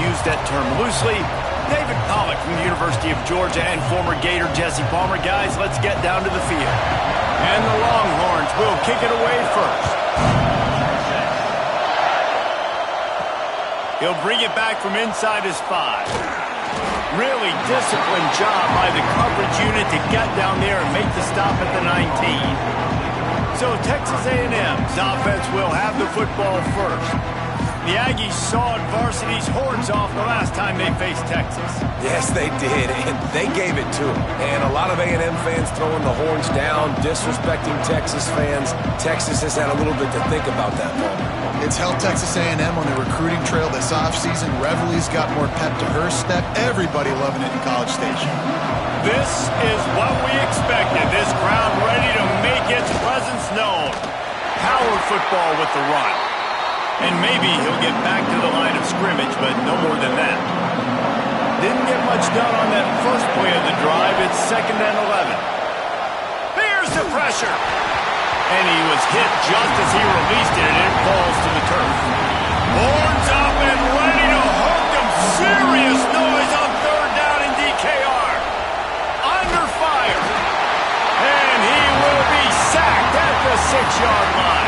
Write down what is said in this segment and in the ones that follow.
use that term loosely. David Pollock from the University of Georgia and former Gator Jesse Palmer. Guys, let's get down to the field. And the Longhorns will kick it away first. He'll bring it back from inside his 5. Really disciplined job by the coverage unit to get down there and make the stop at the 19. So Texas A&M's offense will have the football first. The Aggies sawed varsity's horns off the last time they faced Texas. Yes, they did, and they gave it to them. And a lot of A&M fans throwing the horns down, disrespecting Texas fans. Texas has had a little bit to think about that moment. It's helped Texas A&M on the recruiting trail this offseason. Reveille's got more pep to her step. Everybody loving it in College Station. This is what we expected. This crowd ready to make its presence known. Power football with the run. And maybe he'll get back to the line of scrimmage, but no more than that. Didn't get much done on that first play of the drive. It's 2nd and 11. Here's the pressure. And he was hit just as he released it, and it falls to the turf. Horns up and ready to hook him. Serious noise on 3rd down in DKR. Under fire. And he will be sacked at the 6-yard line.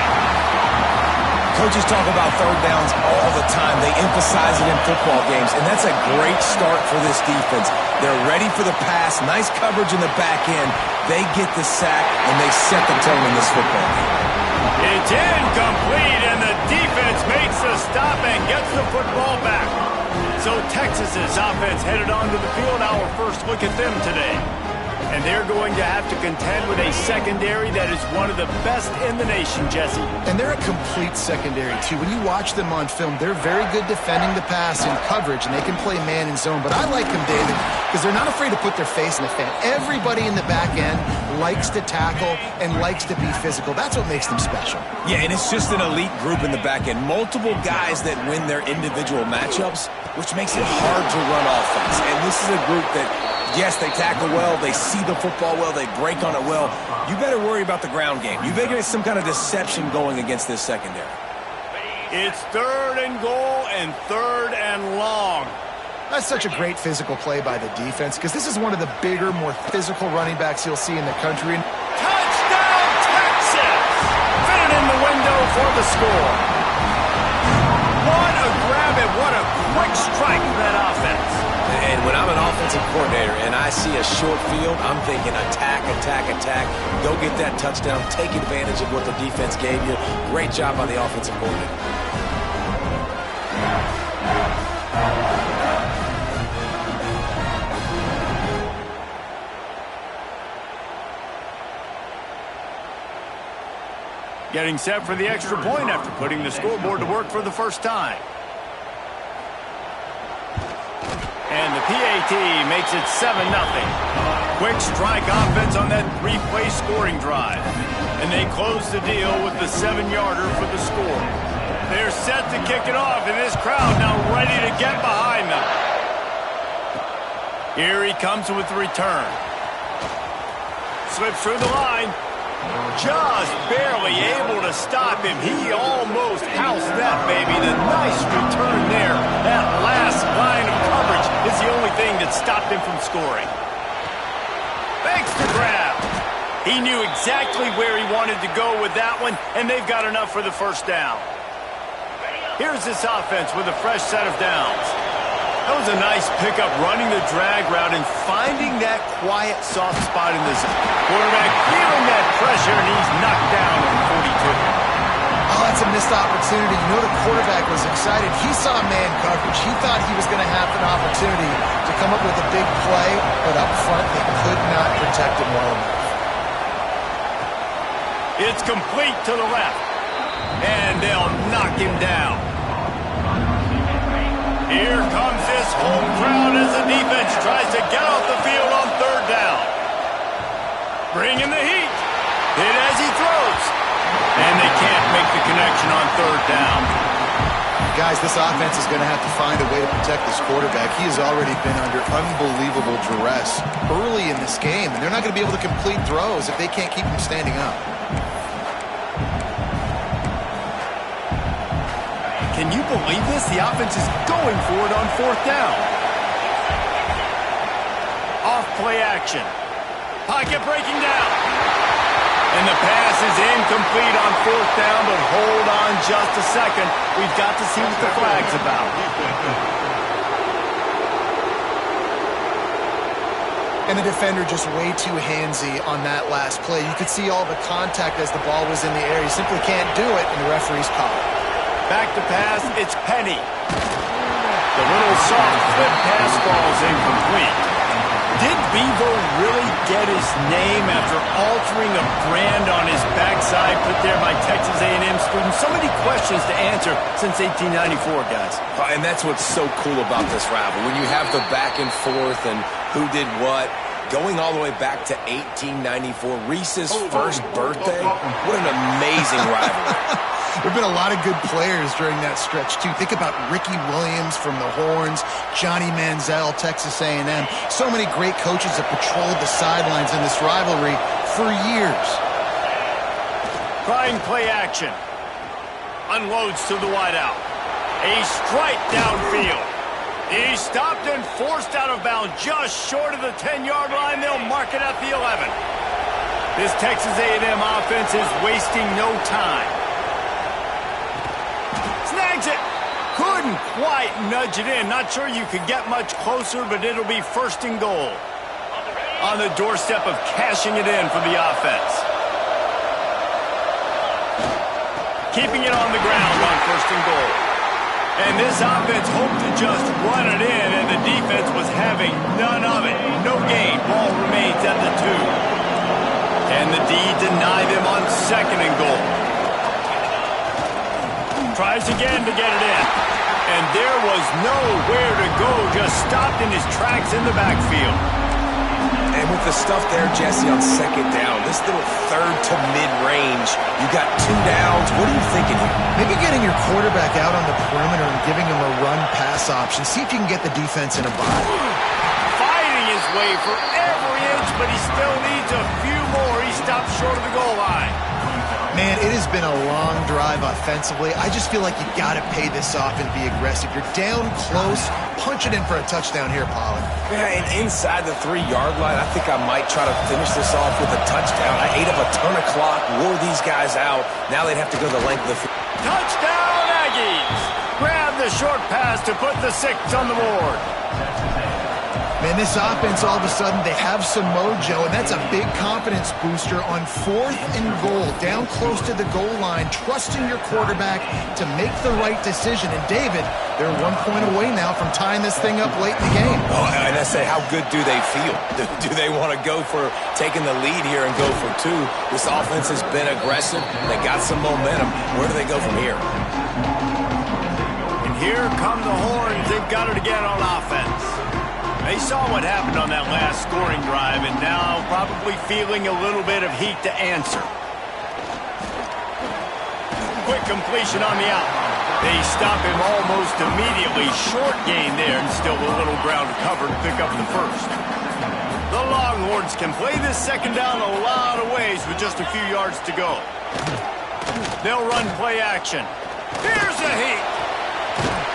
Coaches talk about 3rd downs all the time. They emphasize it in football games, and that's a great start for this defense. They're ready for the pass, nice coverage in the back end. They get the sack, and they set the tone in this football game. It's incomplete, and the defense makes the stop and gets the football back. So Texas's offense headed onto the field. Our first look at them today. And they're going to have to contend with a secondary that is one of the best in the nation, Jesse. And they're a complete secondary, too. When you watch them on film, they're very good defending the pass in coverage, and they can play man and zone. But I like them, David, because they're not afraid to put their face in the fan. Everybody in the back end likes to tackle and likes to be physical. That's what makes them special. Yeah, and it's just an elite group in the back end. Multiple guys that win their individual matchups, which makes it hard to run offense. And this is a group that, yes, they tackle well, they see the football well, they break on it well. You better worry about the ground game. You better get some kind of deception going against this secondary. It's 3rd and goal and 3rd and long. That's such a great physical play by the defense, because this is one of the bigger, more physical running backs you'll see in the country. Touchdown, Texas! Fitted in the window for the score. What a grab and what a quick strike for that offense. And when I'm an offensive coordinator and I see a short field, I'm thinking attack, attack, attack. Go get that touchdown. Take advantage of what the defense gave you. Great job by the offensive coordinator. Getting set for the extra point after putting the scoreboard to work for the first time. And the PAT makes it 7-0. Quick strike offense on that 3-play scoring drive. And they close the deal with the 7-yarder for the score. They're set to kick it off, and this crowd now ready to get behind them. Here he comes with the return. Slips through the line. Just barely able to stop him. He almost housed that baby. The nice return there. That last line of coverage is the only thing that stopped him from scoring. Thanks to grab. He knew exactly where he wanted to go with that one, and they've got enough for the first down. Here's this offense with a fresh set of downs. That was a nice pickup, running the drag route and finding that quiet, soft spot in the zone. Quarterback feeling that pressure, and he's knocked down at the 42. Oh, that's a missed opportunity. You know the quarterback was excited. He saw man coverage. He thought he was going to have an opportunity to come up with a big play, but up front they could not protect him well enough. It's complete to the left, and they'll knock him down. Here comes this home crowd as the defense tries to get off the field on 3rd down. Bringing the heat. Hit as he throws. And they can't make the connection on 3rd down. Guys, this offense is going to have to find a way to protect this quarterback. He has already been under unbelievable duress early in this game, and they're not going to be able to complete throws if they can't keep him standing up. Can Can you believe this? The offense is going for it on 4th down. Off play action. Pocket breaking down. And the pass is incomplete on 4th down, but hold on just a second. We've got to see what the flag's about. And the defender just way too handsy on that last play. You could see all the contact as the ball was in the air. He simply can't do it, and the referee's call. Back to pass, it's Penny. The little soft flip pass falls incomplete. Did Bevo really get his name after altering a brand on his backside put there by Texas A&M students? So many questions to answer since 1894, guys. And that's what's so cool about this rival. When you have the back and forth and who did what, going all the way back to 1894, Reese's first birthday. What an amazing rivalry. There have been a lot of good players during that stretch, too. Think about Ricky Williams from the Horns, Johnny Manziel, Texas A&M. So many great coaches have patrolled the sidelines in this rivalry for years. Trying play action. Unloads to the wideout. A strike downfield. He's stopped and forced out of bounds just short of the 10-yard line. They'll mark it at the 11. This Texas A&M offense is wasting no time. Snags it. Couldn't quite nudge it in. Not sure you could get much closer, but it'll be 1st and goal. On the doorstep of cashing it in for the offense. Keeping it on the ground on 1st and goal. And this offense hoped to just run it in, and the defense was having none of it. No gain. Ball remains at the 2. Can the D deny them on 2nd and goal? Tries again to get it in. And there was nowhere to go. Just stopped in his tracks in the backfield. And with the stuff there, Jesse, on 2nd down, this little 3rd to mid-range, you got 2 downs. What are you thinking here? Maybe getting your quarterback out on the perimeter and giving him a run-pass option. See if you can get the defense in a bind. Fighting his way for every inch, but he still needs a few more. He stopped short of the goal line. Man, it has been a long drive offensively. I just feel like you got to pay this off and be aggressive. You're down close. Punch it in for a touchdown here, Pollard. Yeah, and inside the 3-yard line, I think I might try to finish this off with a touchdown. I ate up a ton of clock, wore these guys out. Now they'd have to go the length of the field. Touchdown, Aggies! Grab the short pass to put the 6 on the board. Man, this offense, all of a sudden, they have some mojo, and that's a big confidence booster on 4th and goal, down close to the goal line, trusting your quarterback to make the right decision. And, David, they're 1 point away now from tying this thing up late in the game. Oh, and I say, how good do they feel? Do they want to go for taking the lead here and go for 2? This offense has been aggressive. They got some momentum. Where do they go from here? And here come the Horns. They've got it again on offense. They saw what happened on that last scoring drive, and now probably feeling a little bit of heat to answer. Quick completion on the out. They stop him almost immediately. Short gain there, and still a little ground to cover to pick up the 1st. The Longhorns can play this 2nd down a lot of ways with just a few yards to go. They'll run play action. Here's a heat.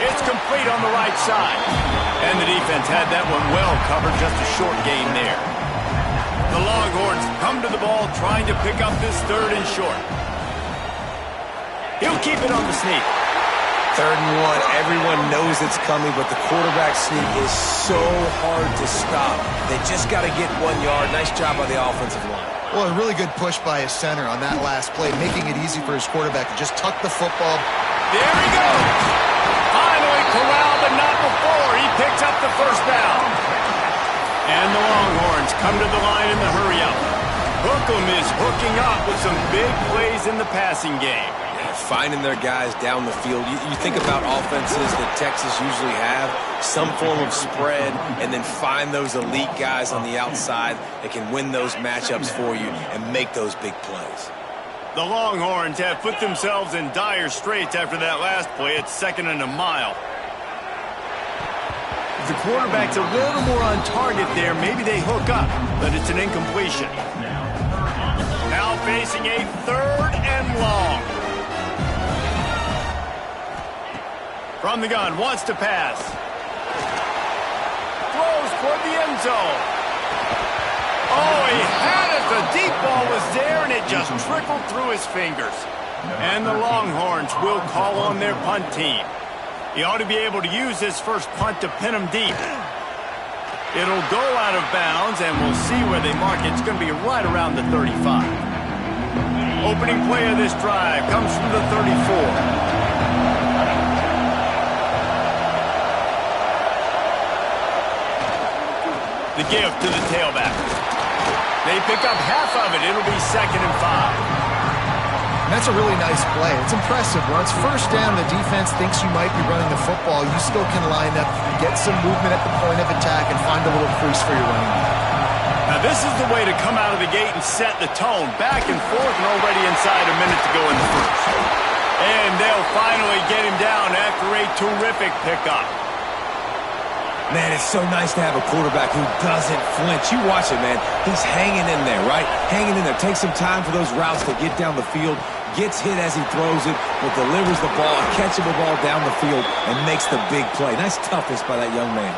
It's complete on the right side. And the defense had that one well covered, just a short gain there. The Longhorns come to the ball trying to pick up this 3rd and short. He'll keep it on the sneak. 3rd and 1. Everyone knows it's coming, but the quarterback sneak is so hard to stop. They just got to get 1 yard. Nice job by the offensive line. Well, a really good push by his center on that last play, making it easy for his quarterback to just tuck the football. There he goes. Finally corralled, but not before. He picks up the 1st down. And the Longhorns come to the line in the hurry-up. Hookem is hooking up with some big plays in the passing game. Finding their guys down the field. You think about offenses that Texas usually have, some form of spread, and then find those elite guys on the outside that can win those matchups for you and make those big plays. The Longhorns have put themselves in dire straits after that last play. It's 2nd and a mile. If the quarterback's a little more on target there, maybe they hook up, but it's an incompletion. Now facing a 3rd and long. From the gun, wants to pass. Throws toward the end zone. Oh, he had it. The deep ball was there, and it just trickled through his fingers. And the Longhorns will call on their punt team. He ought to be able to use his first punt to pin him deep. It'll go out of bounds, and we'll see where they mark it. It's going to be right around the 35. Opening play of this drive comes from the 34. The give to the tailback. They pick up half of it. It'll be 2nd and 5. That's a really nice play. It's impressive. Once first down, the defense thinks you might be running the football. You still can line up, you can get some movement at the point of attack, and find a little crease for your running back. Now, this is the way to come out of the gate and set the tone. Back and forth and already inside a minute to go in the first. And they'll finally get him down after a terrific pickup. Man, it's so nice to have a quarterback who doesn't flinch. You watch it, man. He's hanging in there, right? Hanging in there. Takes some time for those routes to get down the field. Gets hit as he throws it, but delivers the ball, a catchable ball down the field, and makes the big play. Nice toughness by that young man.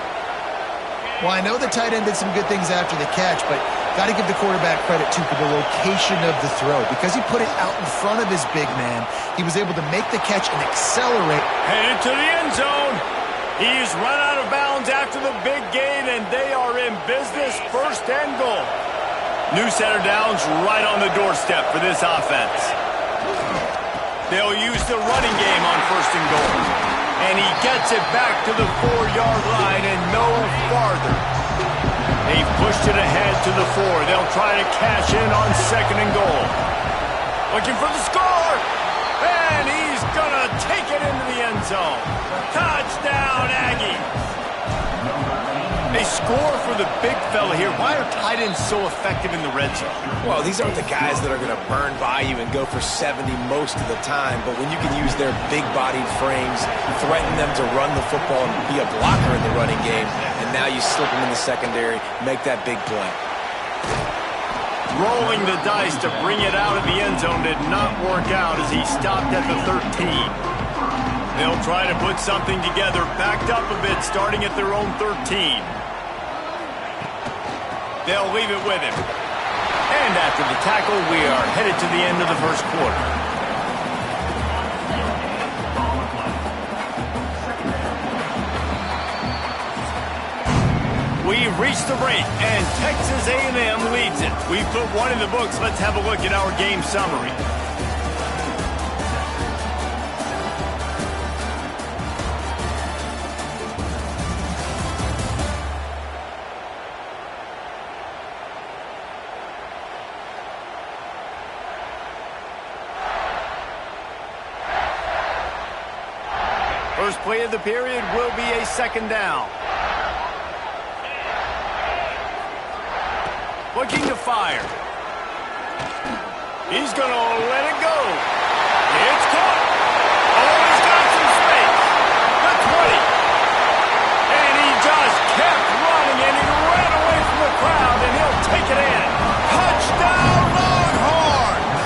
Well, I know the tight end did some good things after the catch, but got to give the quarterback credit, too, for the location of the throw. Because he put it out in front of his big man, he was able to make the catch and accelerate. Headed to the end zone. He's run out of bounds after the big gain, and they are in business, 1st and goal. New set of downs right on the doorstep for this offense. They'll use the running game on 1st and goal. And he gets it back to the 4-yard line and no farther. They've pushed it ahead to the 4. They'll try to cash in on 2nd and goal. Looking for the score. And he's going to take it into the end zone. Touchdown, Aggies. They score for the big fella here. Why are tight ends so effective in the red zone? Well, these aren't the guys that are going to burn by you and go for 70 most of the time, but when you can use their big-bodied frames, threaten them to run the football and be a blocker in the running game, and now you slip them in the secondary, make that big play. Rolling the dice to bring it out of the end zone did not work out as he stopped at the 13. They'll try to put something together, backed up a bit, starting at their own 13. They'll leave it with him. And after the tackle, we are headed to the end of the first quarter. We've reached the break, and Texas A&M leads it. We've put one in the books. Let's have a look at our game summary. First play of the period will be a 2nd down. Looking to fire. He's going to let it go. It's caught. Oh, he's got some space. The 20. And he just kept running, and he ran away from the crowd, and he'll take it in. Touchdown, Longhorns!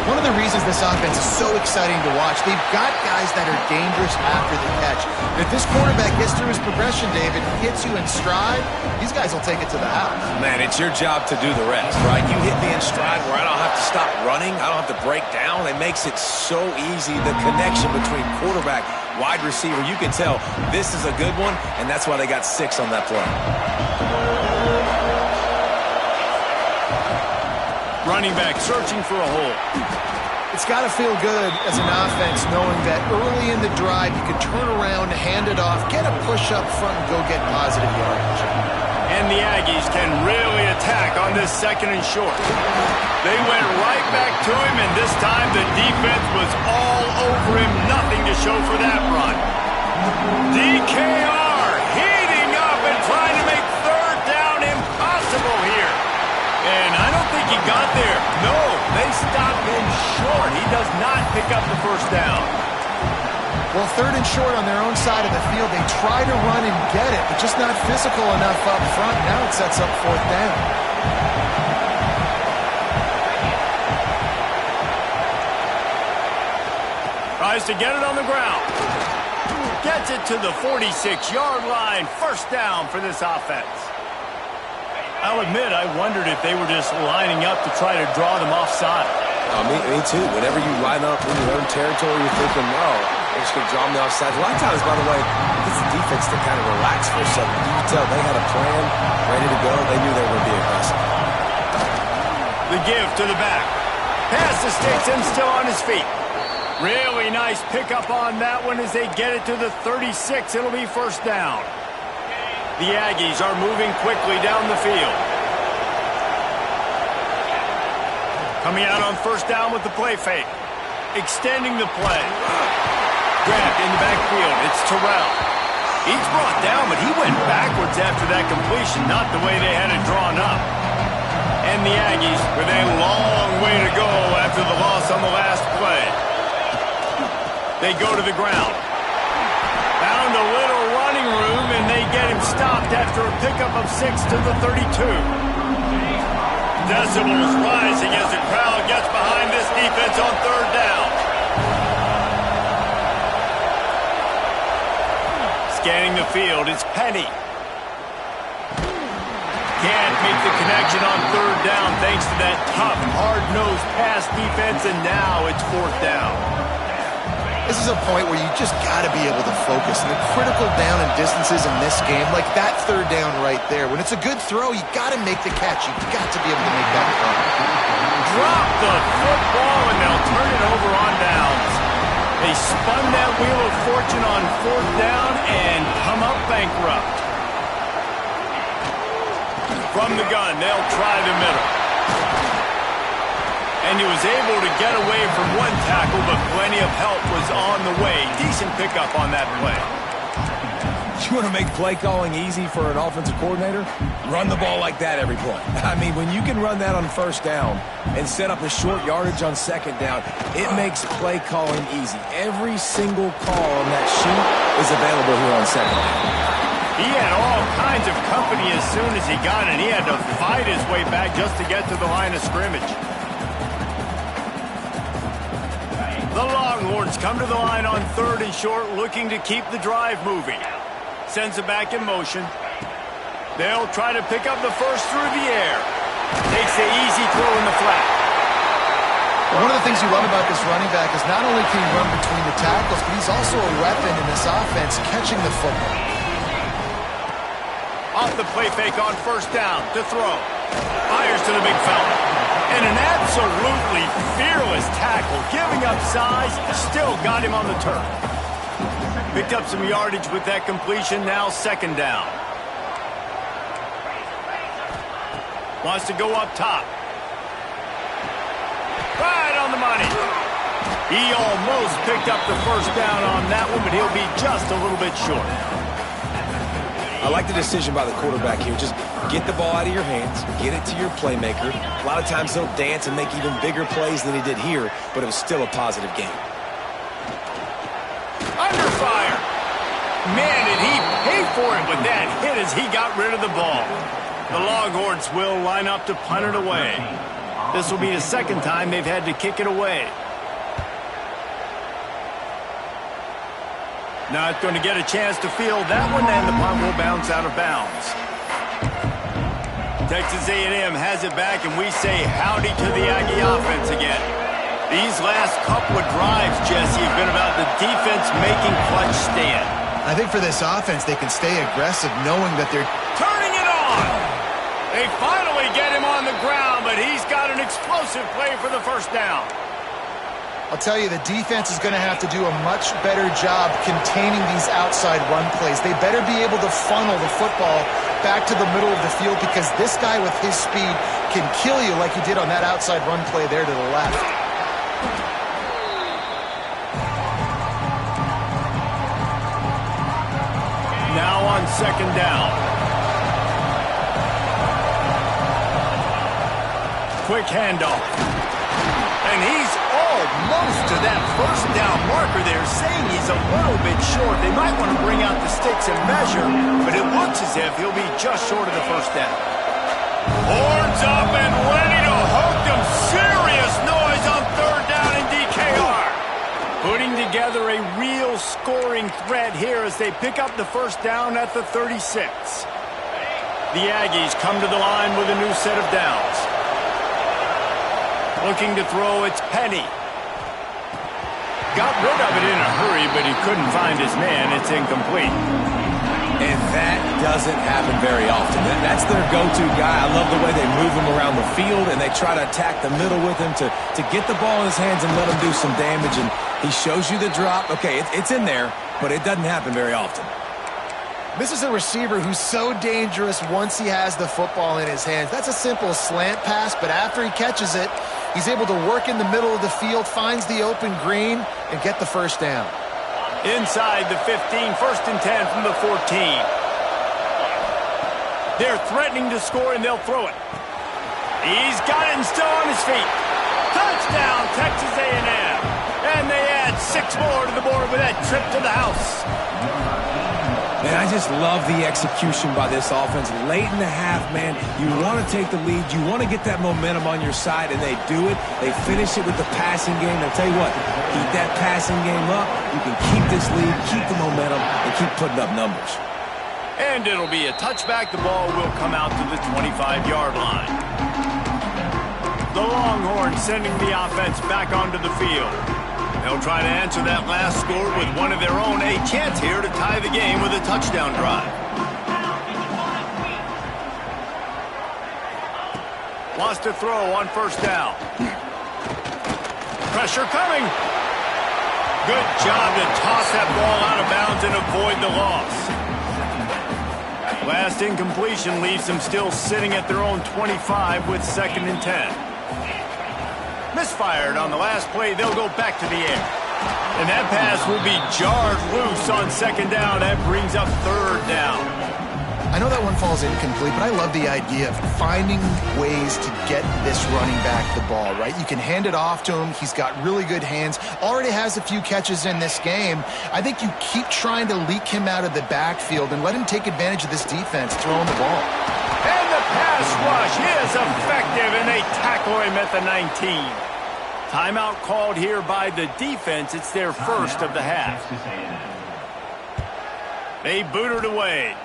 One of the reasons this offense is so exciting to watch, they've got guys that are dangerous after the catch. If this quarterback gets through his progression, David, hits you in stride, these guys will take it to the house. Man, it's your job to do the rest, right? You hit me in stride where I don't have to stop running. I don't have to break down. It makes it so easy. The connection between quarterback, wide receiver, you can tell this is a good one, and that's why they got 6 on that play. Running back searching for a hole. It's got to feel good as an offense knowing that early in the drive you can turn around, hand it off, get a push up front, and go get positive yardage. And the Aggies can really attack on this 2nd and short. They went right back to him, and this time the defense was all over him. Nothing to show for that run. DKR heating up and trying to make 3rd down impossible here. And I don't think he got there. No, they stopped him short. He does not pick up the 1st down. Well, 3rd and short on their own side of the field. They try to run and get it, but just not physical enough up front. Now it sets up 4th down. Tries to get it on the ground. Gets it to the 46-yard line. First down for this offense. I'll admit, I wondered if they were just lining up to try to draw them offside. Me too. Whenever you line up in your own territory, you're thinking, oh, they're just going to draw them the offside. A lot of times, by the way, it's the defense that kind of relaxed for a second. You can tell they had a plan, ready to go. They knew they were going to be aggressive. The give to the back. Pass mistakes him still on his feet. Really nice pickup on that one as they get it to the 36. It'll be first down. The Aggies are moving quickly down the field. Coming out on first down with the play fake. Extending the play. Grabbed in the backfield. It's Terrell. He's brought down, but he went backwards after that completion, not the way they had it drawn up. And the Aggies with a long way to go after the loss on the last play. They go to the ground. Found a little running room, and they get him stopped after a pickup of 6 to the 32. Decibels rising as the crowd gets behind this defense on third down. Scanning the field, it's Penny. Can't make the connection on third down thanks to that tough, hard-nosed pass defense, and now it's fourth down. This is a point where you just got to be able to focus. And the critical down and distances in this game, like that third down right there, when it's a good throw, you got to make the catch. You've got to be able to make that throw. Drop the football, and they'll turn it over on downs. They spun that wheel of fortune on fourth down and come up bankrupt. From the gun, they'll try the middle. And he was able to get away from one tackle, but plenty of help was on the way. Decent pickup on that play. You want to make play calling easy for an offensive coordinator? Run the ball like that every play. I mean, when you can run that on first down and set up a short yardage on second down, it makes play calling easy. Every single call on that sheet is available here on second down. He had all kinds of company as soon as he got it. He had to fight his way back just to get to the line of scrimmage. The Longhorns come to the line on third and short, looking to keep the drive moving. Sends it back in motion. They'll try to pick up the first through the air. Takes the easy throw in the flat. One of the things you love about this running back is not only can he run between the tackles, but he's also a weapon in this offense catching the football. Off the play fake on first down to throw. Fires to the big fella. And an absolutely fearless tackle, giving up size, still got him on the turf. Picked up some yardage with that completion, now second down. Wants to go up top. Right on the money. He almost picked up the first down on that one, but he'll be just a little bit short. I like the decision by the quarterback here. Just get the ball out of your hands, get it to your playmaker. A lot of times he'll dance and make even bigger plays than he did here, but it was still a positive game. Under fire. Man, did he pay for it with that hit as he got rid of the ball. The Longhorns will line up to punt it away. This will be the second time they've had to kick it away. Not going to get a chance to field that one, and the punt will bounce out of bounds. Texas A&M has it back, and we say howdy to the Aggie offense again. These last couple of drives, Jesse, have been about the defense making clutch stand. I think for this offense, they can stay aggressive knowing that they're Turning it on! They finally get him on the ground, but he's got an explosive play for the first down. I'll tell you, the defense is going to have to do a much better job containing these outside run plays. They better be able to funnel the football back to the middle of the field because this guy with his speed can kill you like he did on that outside run play there to the left. Now on second down. Quick handoff. And he's almost to that first down marker there, saying he's a little bit short. They might want to bring out the sticks and measure, but it looks as if he'll be just short of the first down. Horns up and ready to hook them. Serious noise on third down in DKR. Putting together a real scoring threat here as they pick up the first down at the 36. The Aggies come to the line with a new set of downs. Looking to throw, it's Penny. Got rid of it in a hurry, but he couldn't find his man. It's incomplete. And that doesn't happen very often. That's their go-to guy. I love the way they move him around the field, and they try to attack the middle with him to get the ball in his hands and let him do some damage. And he shows you the drop. Okay, it's in there, but it doesn't happen very often. This is a receiver who's so dangerous once he has the football in his hands. That's a simple slant pass, but after he catches it, he's able to work in the middle of the field, finds the open green, and get the first down. Inside the 15, 1st and 10 from the 14. They're threatening to score, and they'll throw it. He's got it and still on his feet. Touchdown, Texas A&M. And they add 6 more to the board with that trip to the house. Man, I just love the execution by this offense. Late in the half, man, you want to take the lead. You want to get that momentum on your side, and they do it. They finish it with the passing game. I'll tell you what, keep that passing game up. You can keep this lead, keep the momentum, and keep putting up numbers. And it'll be a touchback. The ball will come out to the 25-yard line. The Longhorns sending the offense back onto the field. They'll try to answer that last score with one of their own. A chance here to tie the game with a touchdown drive. Wants to throw on 1st down. Pressure coming. Good job to toss that ball out of bounds and avoid the loss. Last incompletion leaves them still sitting at their own 25 with 2nd and 10. Misfired on the last play. They'll go back to the air. And that pass will be jarred loose on 2nd down. That brings up 3rd down. I know that one falls incomplete, but I love the idea of finding ways to get this running back the ball, right? You can hand it off to him. He's got really good hands. Already has a few catches in this game. I think you keep trying to leak him out of the backfield and let him take advantage of this defense throwing the ball. And the pass rush is effective, and they tackle him at the 19. Timeout called here by the defense. It's their first of the half. They boot it away.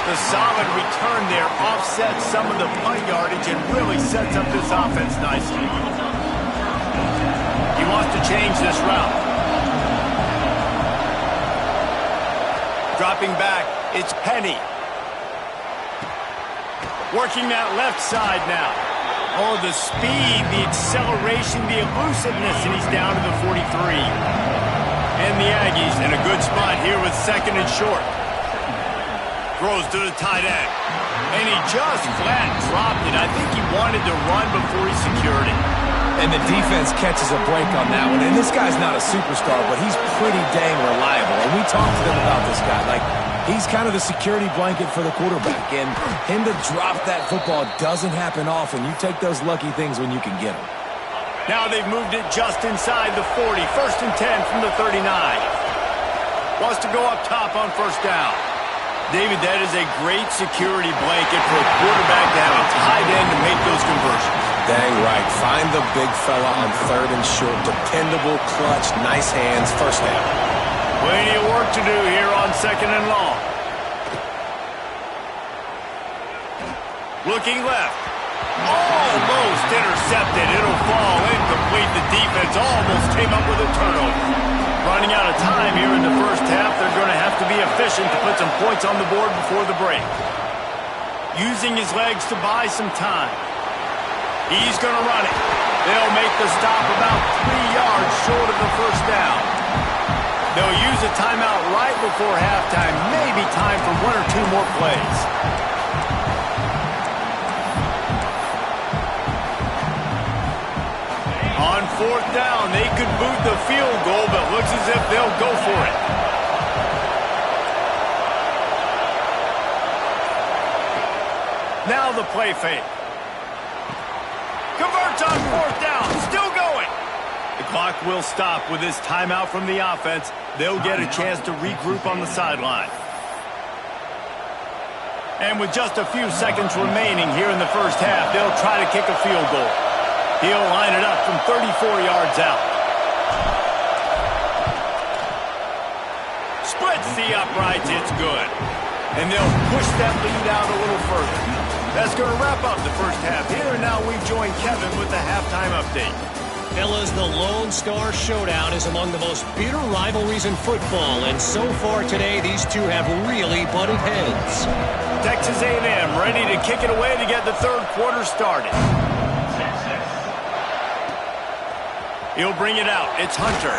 The solid return there offsets some of the punt yardage and really sets up this offense nicely. He wants to change this route. Dropping back, it's Penny. Working that left side now. Oh, the speed, the acceleration, the elusiveness, and he's down to the 43. And the Aggies in a good spot here with 2nd and short. Throws to the tight end. And he just flat dropped it. I think he wanted to run before he secured it. And the defense catches a break on that one. And this guy's not a superstar, but he's pretty dang reliable. And we talked to them about this guy. Like, he's kind of the security blanket for the quarterback. And him to drop that football doesn't happen often. You take those lucky things when you can get them. Now they've moved it just inside the 40. 1st and 10 from the 39. Wants to go up top on 1st down. David, that is a great security blanket for a quarterback to have a tight end to make those conversions. Dang right. Find the big fella on 3rd and short. Dependable, clutch, nice hands, 1st down. Plenty of work to do here on 2nd and long. Looking left. Almost intercepted. It'll fall incomplete. The defense almost came up with a turnover. Running out of time here in the first half. They're going to have to be efficient to put some points on the board before the break. Using his legs to buy some time. He's going to run it. They'll make the stop about 3 yards short of the 1st down. They'll use a timeout right before halftime. Maybe time for 1 or 2 more plays. On 4th down, they could boot the field goal, but looks as if they'll go for it. Now the play fake. Converts on 4th down, still going. The clock will stop with this timeout from the offense. They'll get a chance to regroup on the sideline. And with just a few seconds remaining here in the first half, they'll try to kick a field goal. He'll line it up from 34 yards out. Splits the uprights. It's good. And they'll push that lead out a little further. That's going to wrap up the first half here. And now we join Kevin with the halftime update. Fellas, the Lone Star Showdown is among the most bitter rivalries in football, and so far today, these two have really butted heads. Texas A&M ready to kick it away to get the third quarter started. He'll bring it out. It's Hunter.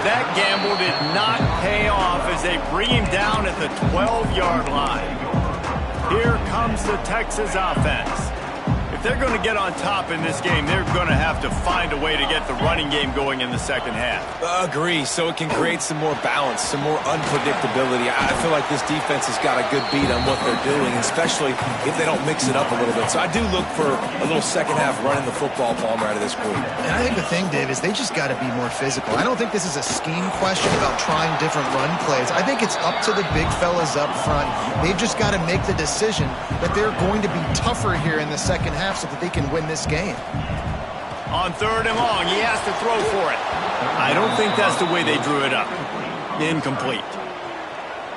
That gamble did not pay off as they bring him down at the 12-yard line. Here comes the Texas offense. If they're going to get on top in this game, they're going to have to find a way to get the running game going in the second half. Agree, so it can create some more balance, some more unpredictability. I feel like this defense has got a good beat on what they're doing, especially if they don't mix it up a little bit. So I do look for a little second half running the football Palmer out of this group. And I think the thing, Dave, is they just got to be more physical. I don't think this is a scheme question about trying different run plays. I think it's up to the big fellas up front. They've just got to make the decision that they're going to be tougher here in the second half so that they can win this game. On third and long, he has to throw for it. I don't think that's the way they drew it up. Incomplete.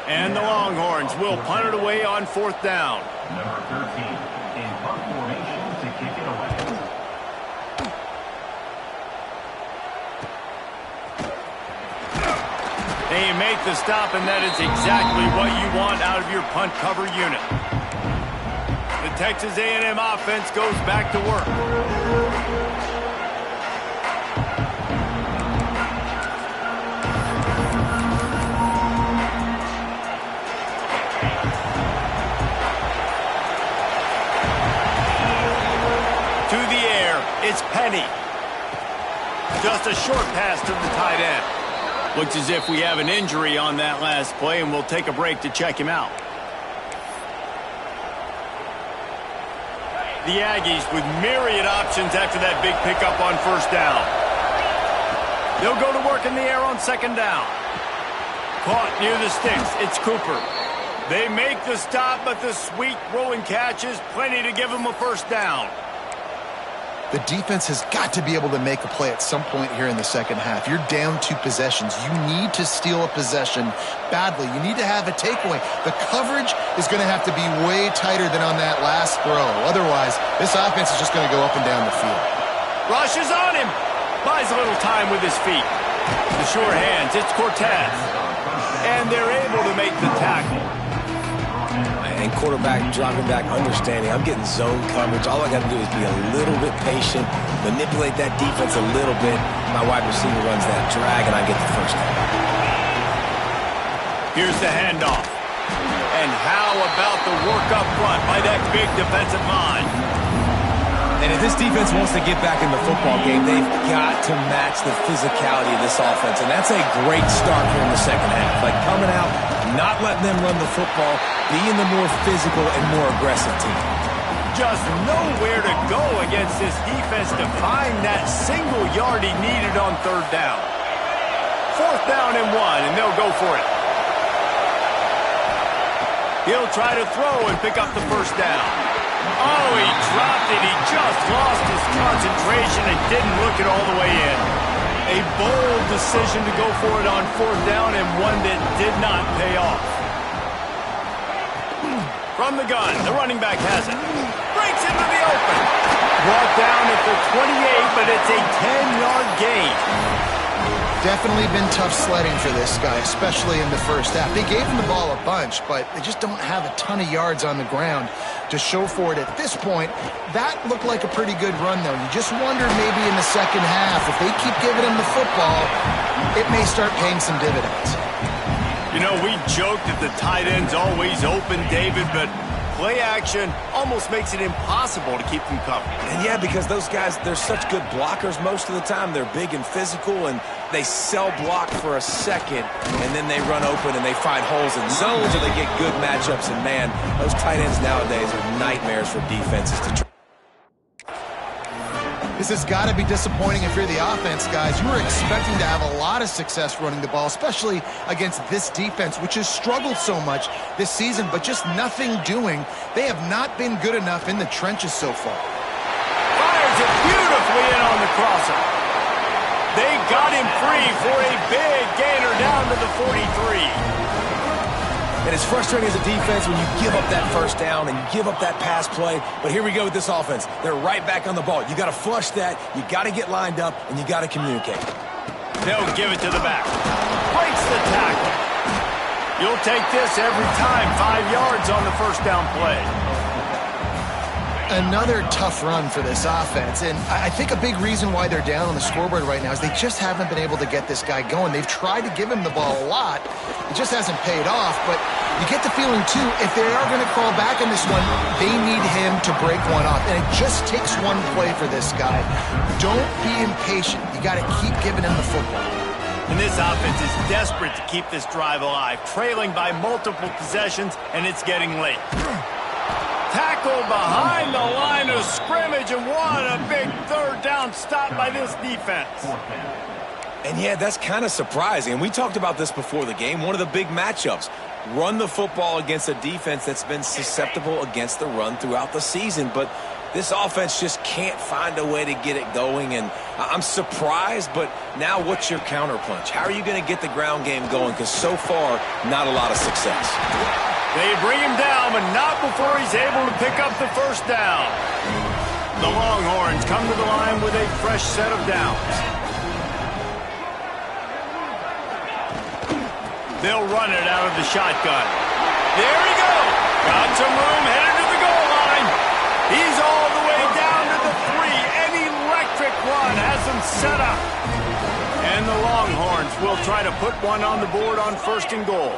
And the Longhorns will punt it away on fourth down. Number 13 in punt formation to kick it away. They make the stop, and that is exactly what you want out of your punt cover unit. The Texas A&M offense goes back to work. To the air, it's Penny. Just a short pass to the tight end. Looks as if we have an injury on that last play, and we'll take a break to check him out. The Aggies with myriad options after that big pickup on first down. They'll go to work in the air on second down. Caught near the sticks. It's Cooper. They make the stop, but the sweet rolling catch is plenty to give them a first down. The defense has got to be able to make a play at some point here in the second half. You're down 2 possessions. You need to steal a possession badly. You need to have a takeaway. The coverage is going to have to be way tighter than on that last throw. Otherwise, this offense is just going to go up and down the field. Rush is on him. Buys a little time with his feet. The sure hands, it's Cortez. And they're able to make the tackle. And quarterback dropping back, understanding I'm getting zone coverage. All I got to do is be a little bit patient, manipulate that defense a little bit. My wide receiver runs that drag, and I get the first down. Here's the handoff. And how about the work up front by that big defensive line? And if this defense wants to get back in the football game, they've got to match the physicality of this offense. And that's a great start here in the second half. Like coming out, not letting them run the football, being the more physical and more aggressive team. Just nowhere to go against this defense to find that single yard he needed on third down. Fourth down and 1, and they'll go for it. He'll try to throw and pick up the first down. Oh, he dropped it. He just lost his concentration and didn't look it all the way in. A bold decision to go for it on fourth down, and one that did not pay off. From the gun, the running back has it. Breaks into the open. Brought down at the 28, but it's a 10-yard gain. Definitely been tough sledding for this guy, especially in the first half. They gave him the ball a bunch, but they just don't have a ton of yards on the ground to show for it at this point. That looked like a pretty good run, though. You just wondered maybe in the second half, if they keep giving him the football, it may start paying some dividends. You know, we joked that the tight end's always open, David, but play action almost makes it impossible to keep them covered. And yeah, because those guys, they're such good blockers most of the time. They're big and physical, and they sell block for a second, and then they run open and they find holes in zones, or they get good matchups. And man, those tight ends nowadays are nightmares for defenses to try. This has got to be disappointing if you're the offense, guys. You were expecting to have a lot of success running the ball, especially against this defense, which has struggled so much this season, but just nothing doing. They have not been good enough in the trenches so far. Fires it beautifully quickly in on the crosser. They got him free for a big gainer down to the 43. And it's frustrating as a defense when you give up that first down and you give up that pass play. But here we go with this offense. They're right back on the ball. You got to flush that. You got to get lined up, and you got to communicate. They'll give it to the back. Breaks the tackle. You'll take this every time. 5 yards on the first down play. Another tough run for this offense, and I think a big reason why they're down on the scoreboard right now is they just haven't been able to get this guy going. They've tried to give him the ball a lot. It just hasn't paid off, but you get the feeling, too, if they are going to crawl back in this one, they need him to break one off, and it just takes one play for this guy. Don't be impatient. You got to keep giving him the football. And this offense is desperate to keep this drive alive, trailing by multiple possessions, and it's getting late. Tackle behind the line of scrimmage, and what a big third down stop by this defense. And yeah, that's kind of surprising. And we talked about this before the game. One of the big matchups. Run the football against a defense that's been susceptible against the run throughout the season. But this offense just can't find a way to get it going. And I'm surprised, but now what's your counterpunch? How are you going to get the ground game going? Because so far, not a lot of success. They bring him down, but not before he's able to pick up the first down. The Longhorns come to the line with a fresh set of downs. They'll run it out of the shotgun. There he goes. Got some room, headed to the goal line. He's all the way down to the 3. An electric run has him set up. And the Longhorns will try to put one on the board on 1st and goal.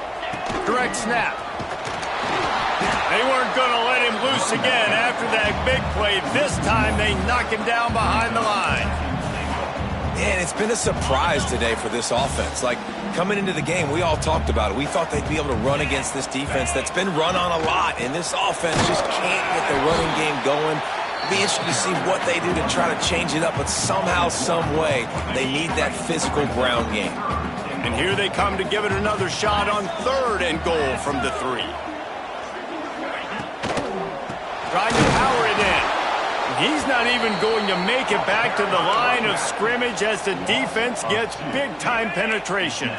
Direct snap. They weren't going to let him loose again after that big play. This time they knock him down behind the line. And it's been a surprise today for this offense. Like, coming into the game, we all talked about it. We thought they'd be able to run against this defense that's been run on a lot. And this offense just can't get the running game going. It'll be interesting to see what they do to try to change it up. But somehow, some way, they need that physical ground game. And here they come to give it another shot on 3rd and goal from the 3. Trying to power it in. He's not even going to make it back to the line of scrimmage as the defense gets big-time penetration.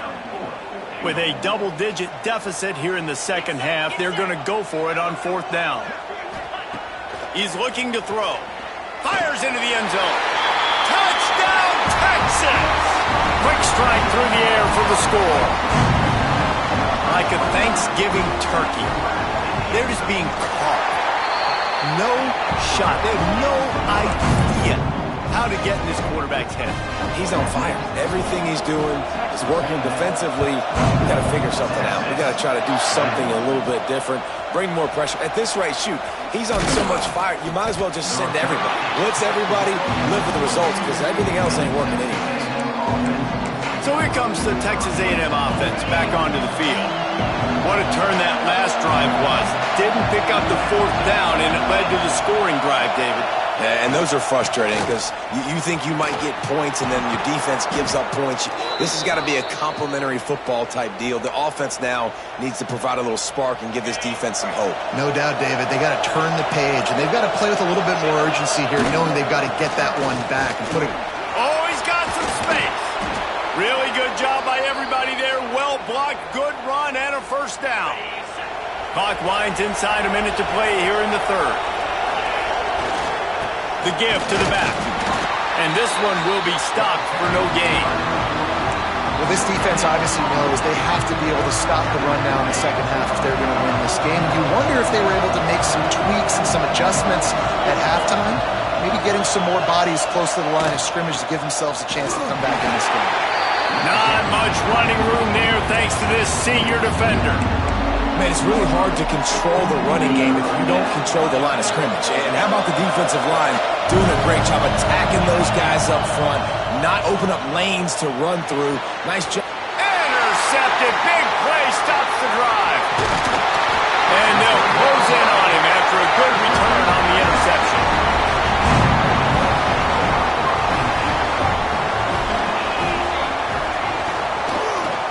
With a double-digit deficit here in the second half, they're going to go for it on 4th down. He's looking to throw. Fires into the end zone. Touchdown, Texas! Quick strike through the air for the score. Like a Thanksgiving turkey. They're just being caught. No shot. They have no idea how to get in this quarterback's head. He's on fire. Everything he's doing is working defensively. We got to figure something out. We got to try to do something a little bit different. Bring more pressure. At this rate, shoot, he's on so much fire, you might as well just send everybody. Blitz everybody, live with the results, because everything else ain't working anyways. So here comes the Texas A&M offense back onto the field. What a turn that last drive was. Didn't pick up the 4th down, and it led to the scoring drive, David. Yeah, and those are frustrating because you think you might get points, and then your defense gives up points. This has got to be a complimentary football type deal. The offense now needs to provide a little spark and give this defense some hope. No doubt, David. They got to turn the page, and they've got to play with a little bit more urgency here, knowing they've got to get that one back and put it. Oh, he's got some space. Really good job by everybody there. Well blocked, good run, and a first down. Clock winds inside, a minute to play here in the 3rd. The give to the back. And this one will be stopped for no gain. Well, this defense obviously knows they have to be able to stop the run now in the second half if they're going to win this game. You wonder if they were able to make some tweaks and some adjustments at halftime. Maybe getting some more bodies close to the line of scrimmage to give themselves a chance to come back in this game. Not much running room there thanks to this senior defender. Man, it's really hard to control the running game if you don't control the line of scrimmage. And how about the defensive line doing a great job attacking those guys up front, not open up lanes to run through. Nice job. Intercepted. Big play stops the drive. And they'll close in on him after a good return on the interception.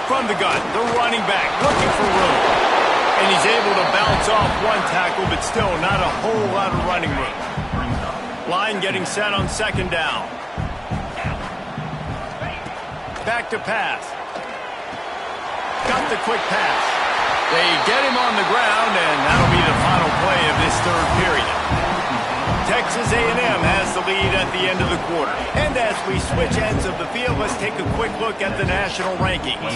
From the gun, the running back looking for room. And he's able to bounce off one tackle, but still not a whole lot of running room. Line getting set on second down. Back to pass. Got the quick pass. They get him on the ground, and that'll be the final play of this third period. Texas A&M has the lead at the end of the quarter. And as we switch ends of the field, let's take a quick look at the national rankings.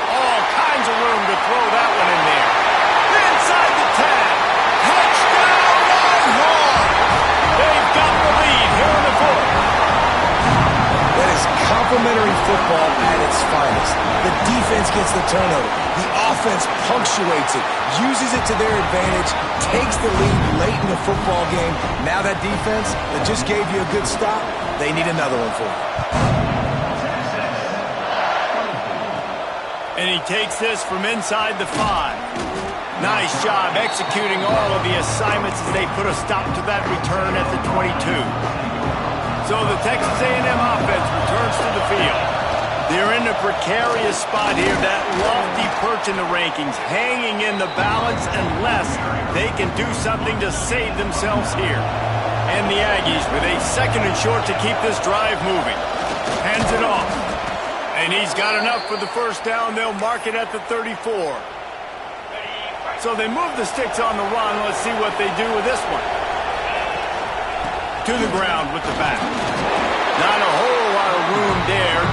All kinds of room to throw that one in there. Inside the 10. Touchdown, Longhorn! They've got the lead here in the fourth. That is complimentary football at its finest. The defense gets the turnover. The offense punctuates it, uses it to their advantage, takes the lead late in the football game. Now that defense that just gave you a good stop, they need another one for you. And he takes this from inside the 5. Nice job executing all of the assignments as they put a stop to that return at the 22. So the Texas A&M offense returns to the field. They're in a precarious spot here, that lofty perch in the rankings, hanging in the balance unless they can do something to save themselves here. And the Aggies with a second and short to keep this drive moving. Hands it off. And he's got enough for the first down. They'll mark it at the 34. So they move the sticks on the run. Let's see what they do with this one. To the ground with the back. Not a whole lot of room there.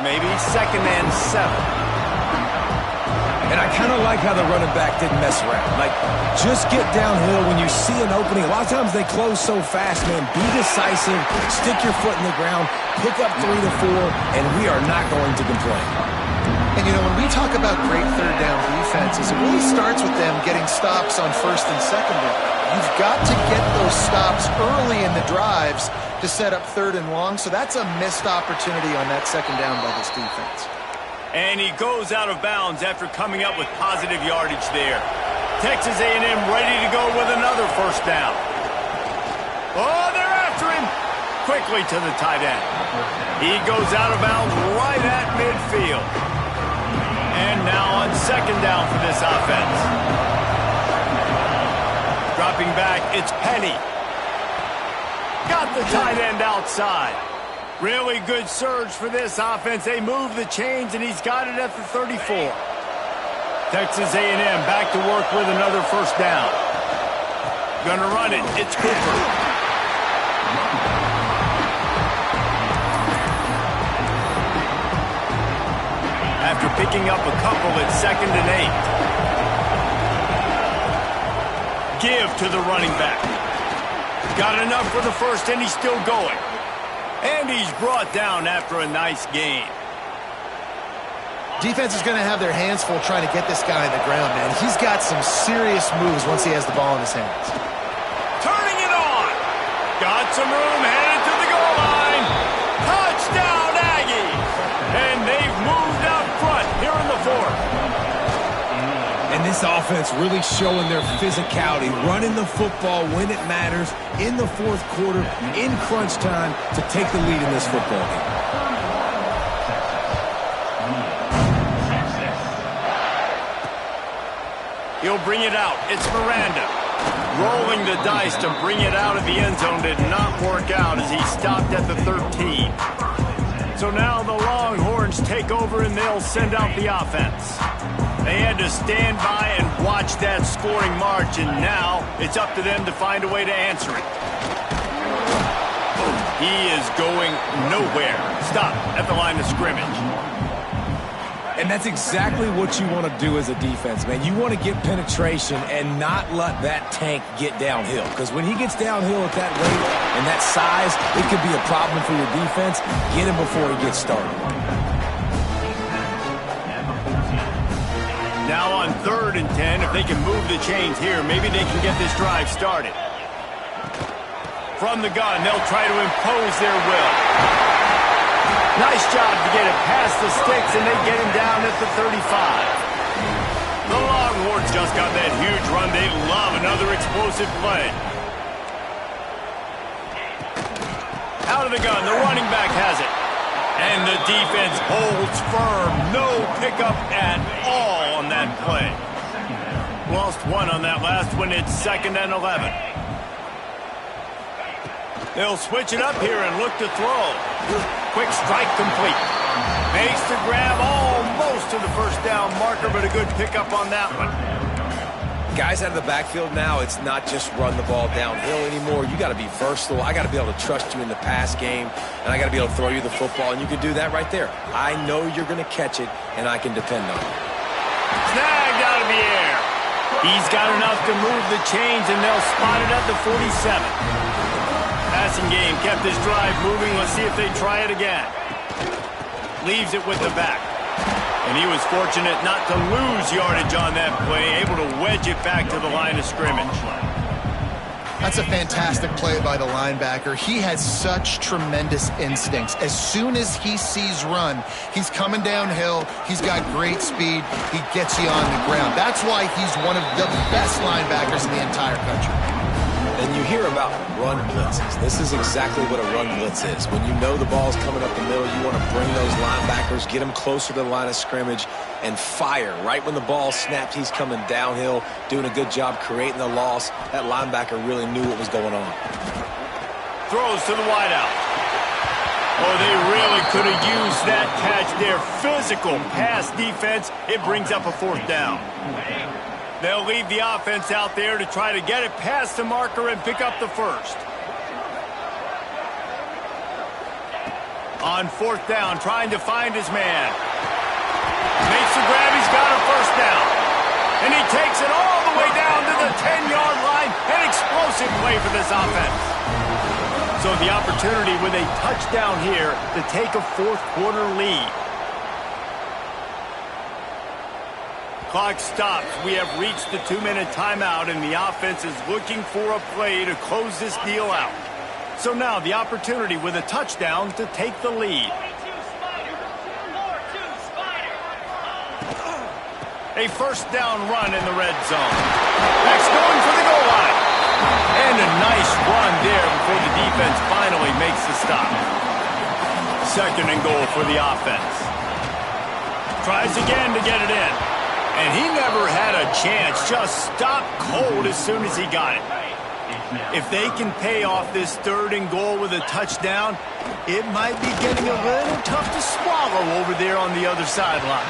Maybe second and 7. And I kind of like how the running back didn't mess around. Like, just get downhill when you see an opening. A lot of times they close so fast, man. Be decisive, stick your foot in the ground, pick up 3 to 4, and we are not going to complain. And, you know, when we talk about great third down defenses, it really starts with them getting stops on first and second down. You've got to get those stops early in the drives to set up third and long, so that's a missed opportunity on that second down by this defense. And he goes out of bounds after coming up with positive yardage there. Texas A&M ready to go with another first down. Oh, they're after him. Quickly to the tight end. He goes out of bounds right at midfield. And now on second down for this offense. Dropping back, it's Penny. Got the tight end outside. Really good surge for this offense. They move the chains, and he's got it at the 34. Texas A&M back to work with another first down. Gonna run it. It's Cooper. After picking up a couple, it's second and 8. Give to the running back. Got enough for the first, and he's still going. And he's brought down after a nice gain. Defense is going to have their hands full trying to get this guy on the ground, man. He's got some serious moves once he has the ball in his hands. Turning it on. Got some room, headed to the goal line. Touchdown, Aggies. And they've moved out front here in the fourth. And this offense really showing their physicality, running the football when it matters, in the fourth quarter, in crunch time, to take the lead in this football game. He'll bring it out. It's Miranda. Rolling the dice to bring it out of the end zone did not work out as he stopped at the 13. So now the Longhorns take over and they'll send out the offense. They had to stand by and watch that scoring march, and now it's up to them to find a way to answer it. He is going nowhere. Stop at the line of scrimmage. And that's exactly what you want to do as a defense, man. You want to get penetration and not let that tank get downhill. Because when he gets downhill at that rate and that size, it could be a problem for your defense. Get him before he gets started. Now on 3rd and 10, if they can move the chains here, maybe they can get this drive started. From the gun, they'll try to impose their will. Nice job to get it past the sticks, and they get him down at the 35. The Longhorns just got that huge run. They love another explosive play. Out of the gun, the running back has it. And the defense holds firm. No pickup at all on that play. Lost one on that last one. It's 2nd and 11. They'll switch it up here and look to throw. Quick strike complete. Makes the grab almost to the first down marker, but a good pickup on that one. Guys out of the backfield now, it's not just run the ball downhill anymore. You got to be versatile. I got to be able to trust you in the pass game, and I got to be able to throw you the football, and you can do that right there. I know you're going to catch it, and I can depend on it. Snagged out of the air. He's got enough to move the chains, and they'll spot it at the 47. Passing game kept this drive moving. Let's see if they try it again. Leaves it with the back. And he was fortunate not to lose yardage on that play, able to wedge it back to the line of scrimmage. That's a fantastic play by the linebacker. He has such tremendous instincts. As soon as he sees run, he's coming downhill. He's got great speed. He gets you on the ground. That's why he's one of the best linebackers in the entire country. And you hear about run blitzes. This is exactly what a run blitz is. When you know the ball's coming up the middle, you want to bring those linebackers, get them closer to the line of scrimmage, and fire. Right when the ball snapped, he's coming downhill, doing a good job creating the loss. That linebacker really knew what was going on. Throws to the wideout. Oh, they really could have used that catch there. Physical pass defense. It brings up a 4th down. They'll leave the offense out there to try to get it past the marker and pick up the first. On 4th down, trying to find his man. Makes the grab, he's got a first down. And he takes it all the way down to the 10-yard line. An explosive play for this offense. So the opportunity with a touchdown here to take a 4th quarter lead. Clock stops. We have reached the 2-minute timeout, and the offense is looking for a play to close this deal out. So now the opportunity with a touchdown to take the lead. A first down run in the red zone. Next going for the goal line. And a nice run there before the defense finally makes the stop. 2nd and goal for the offense. Tries again to get it in. And he never had a chance. Just stopped cold as soon as he got it. If they can pay off this 3rd and goal with a touchdown, it might be getting a little tough to swallow over there on the other sideline.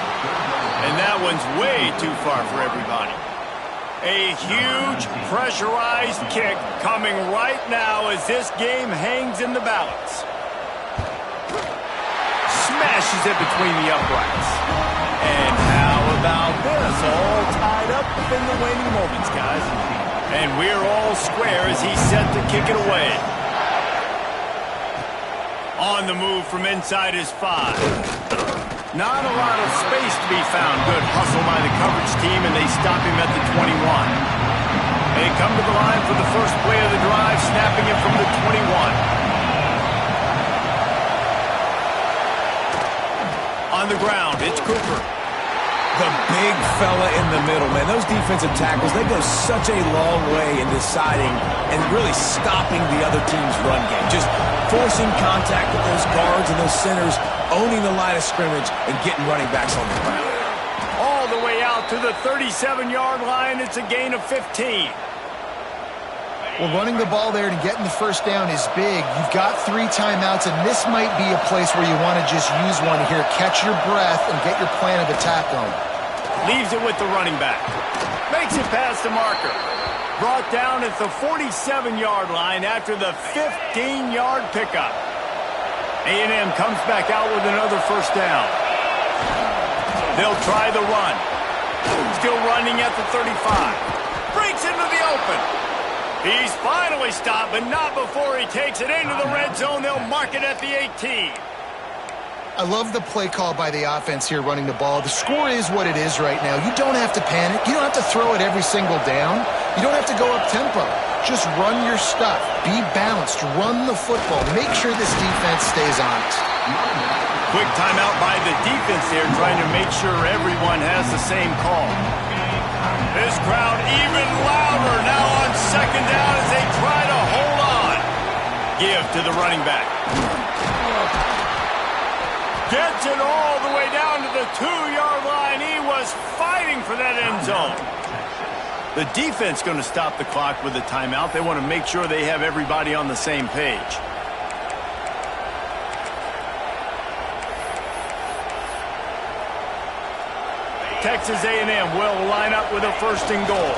And that one's way too far for everybody. A huge pressurized kick coming right now as this game hangs in the balance. Smashes it between the uprights. And how about this? All tied up in the waning moments, guys. And we're all square as he's set to kick it away. On the move from inside his 5. Not a lot of space to be found. Good hustle by the coverage team, and they stop him at the 21. They come to the line for the first play of the drive, snapping it from the 21. On the ground, it's Cooper. The big fella in the middle, man. Those defensive tackles, they go such a long way in deciding and really stopping the other team's run game. Just forcing contact with those guards and those centers, owning the line of scrimmage, and getting running backs on the ground. All the way out to the 37-yard line. It's a gain of 15. Well, running the ball there and getting the first down is big. You've got 3 timeouts, and this might be a place where you want to just use one here. Catch your breath and get your plan of attack on. Leaves it with the running back. Makes it past the marker. Brought down at the 47-yard line after the 15-yard pickup. A&M comes back out with another first down. They'll try the run. Still running at the 35. Breaks into the open. He's finally stopped, but not before he takes it into the red zone. They'll mark it at the 18. I love the play call by the offense here running the ball. The score is what it is right now. You don't have to panic. You don't have to throw it every single down. You don't have to go up tempo. Just run your stuff. Be balanced. Run the football. Make sure this defense stays honest. Quick timeout by the defense here, trying to make sure everyone has the same call. This crowd even louder now on second down as they try to hold on. Give to the running back. Gets it all the way down to the 2-yard line. He was fighting for that end zone. The defense going to stop the clock with a timeout. They want to make sure they have everybody on the same page. Texas A&M will line up with a first and goal.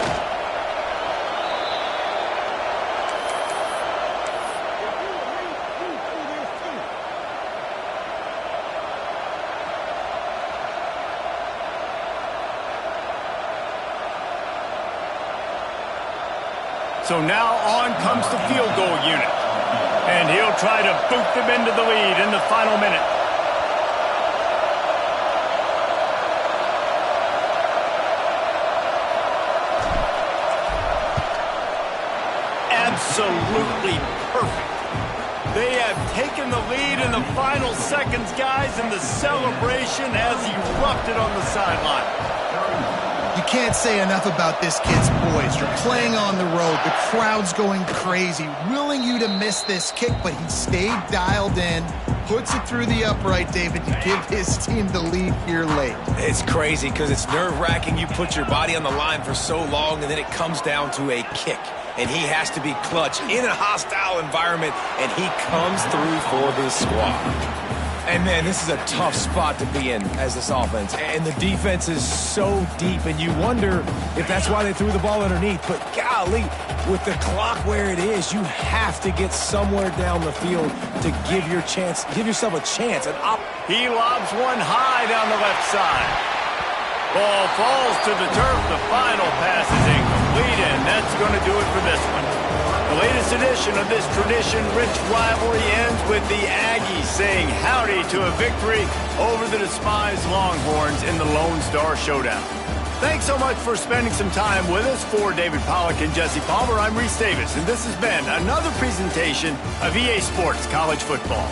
So now on comes the field goal unit. And he'll try to boot them into the lead in the final minute. Absolutely perfect. They have taken the lead in the final seconds, guys, and the celebration has erupted on the sideline. You can't say enough about this kid's poise. You're playing on the road. The crowd's going crazy, willing you to miss this kick, but he stayed dialed in, puts it through the upright, David, to give his team the lead here late. It's crazy because it's nerve-wracking. You put your body on the line for so long, and then it comes down to a kick. And he has to be clutch in a hostile environment, and he comes through for his squad. And, man, this is a tough spot to be in as this offense. And the defense is so deep, and you wonder if that's why they threw the ball underneath. But, golly, with the clock where it is, you have to get somewhere down the field to give yourself a chance. He lobs one high down the left side. Ball falls to the turf. The final pass is incomplete, and that's going to do it for this one. The latest edition of this tradition-rich rivalry ends with the Aggies saying howdy to a victory over the despised Longhorns in the Lone Star Showdown. Thanks so much for spending some time with us. For David Pollack and Jesse Palmer, I'm Reese Davis, and this has been another presentation of EA Sports College Football.